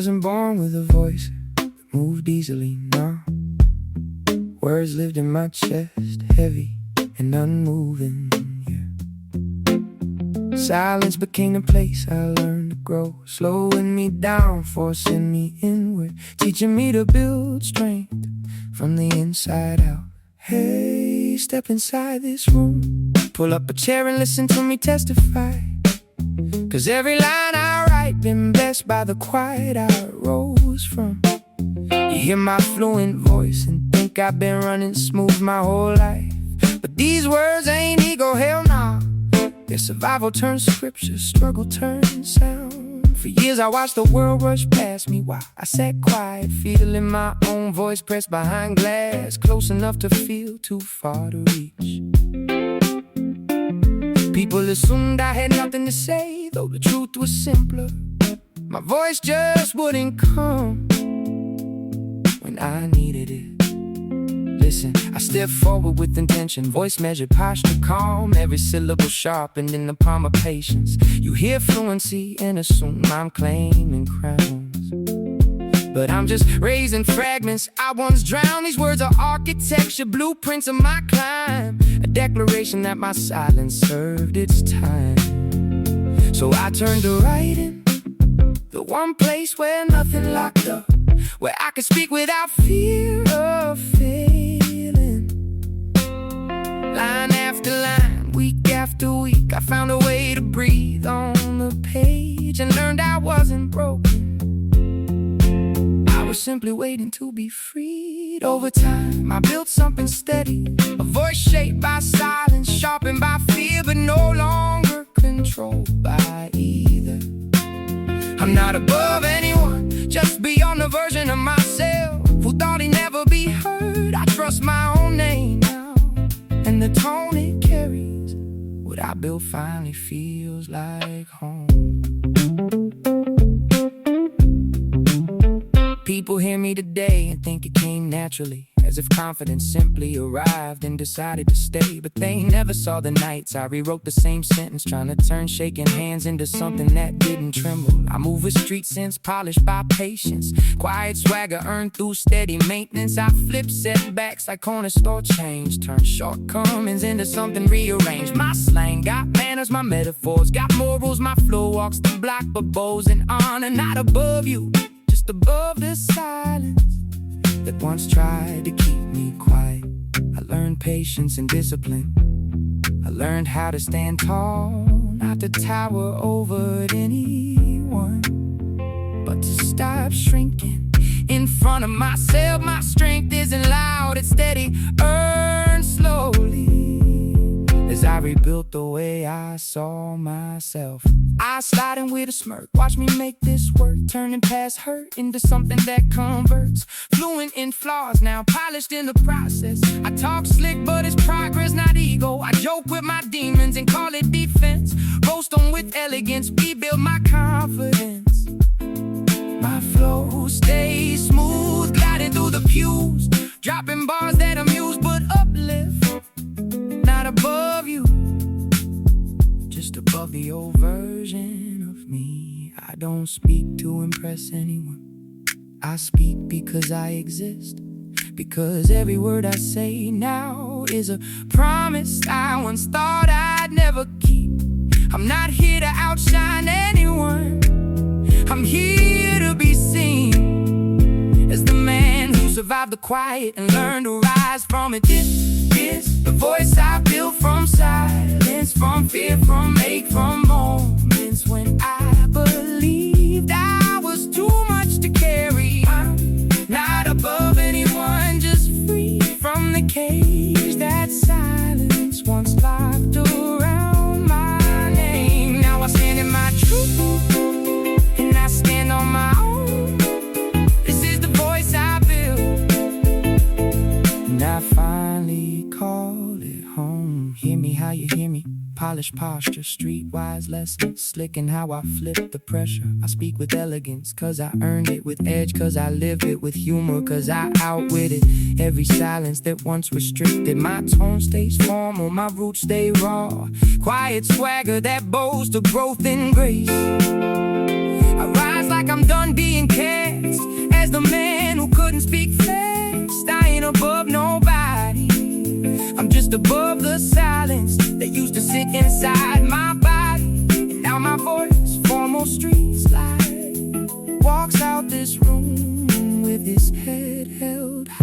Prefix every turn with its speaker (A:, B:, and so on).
A: wasn't born with a voice that moved easily, no. Words lived in my chest, heavy and unmoving, yeah. Silence became the place I learned to grow, slowing me down, forcing me inward, teaching me to build strength from the inside out. Hey, step inside this room, pull up a chair and listen to me testify. 'Cause every line I write been blessed by the quiet I rose from. You hear my fluent voice and think I've been running smooth my whole life, but these words ain't ego, hell nah. Their survival turns scripture, struggle turns sound. For years I watched the world rush past me while I sat quiet, feeling my own voice pressed behind glass, close enough to feel, too far to reach. People assumed I had nothing to say, though the truth was simpler. My voice just wouldn't come when I needed it. Listen, I step forward with intention, voice measured, posture calm, every syllable sharpened in the palm of patience. You hear fluency and assume I'm claiming crowns, but I'm just raising fragments I once drowned. These words are architecture, blueprints of my climb, a declaration that my silence served its time. So I turned to writing, the one place where nothing locked up, where I could speak without fear of failing. Line after line, week after week, I found a way to breathe on the page and learned I wasn't broken. I was simply waiting to be freed. Over time, I built something steady, a voice shaped by silence, sharpened by fear, but no longer controlled by either. I'm not above anyone, just beyond the version of myself who thought he'd never be heard. I trust my own name now, and the tone it carries. What I built finally feels like home. People hear me today and think it came naturally, as if confidence simply arrived and decided to stay. But they never saw the nights I rewrote the same sentence, trying to turn shaking hands into something that didn't tremble. I move with street sense, polished by patience, quiet swagger earned through steady maintenance. I flip setbacks like corner store change, turn shortcomings into something rearranged. My slang got manners, my metaphors got morals. My flow walks the block, but bows in honor, not above you, just above the silence that once tried to keep me quiet. I learned patience and discipline. I learned how to stand tall, not to tower over anyone, but to stop shrinking in front of myself. My strength isn't loud, it's steady, earned slowly, as I rebuilt the way I saw myself. I slide in with a smirk, watch me make this work, turning past hurt into something that converts. Fluent in flaws, now polished in the process. I talk slick, but it's progress, not ego. I joke with my demons and call it defense. Roast them with elegance, rebuild my confidence. My flow stays smooth, gliding through the pews, dropping bars that amuse but uplift. Not above you, just above the old version of me. I don't speak to impress anyone, I speak because I exist. Because every word I say now is a promise I once thought I'd never keep. I'm not here to outshine anyone, I'm here to be seen as the man who survived the quiet and learned to rise from it. This is the voice I built from silence, from fear, from ache, from moments when I believed I was too much to carry. I'm not above anyone, just free from the cage that silence once locked around my name. Now I stand in my truth, and I stand on my own. This is the voice I built, and I finally call it home. Hear me how you hear me, polished posture, streetwise lessons, slick in how I flip the pressure. I speak with elegance, cause I earned it, with edge, cause I live it, with humor, cause I outwitted every silence that once restricted. My tone stays formal, my roots stay raw, quiet swagger that boasts of growth and grace. I rise like I'm done being carried, silence that used to sit inside my body. And now my voice, foremost street slide, walks out this room with his head held high.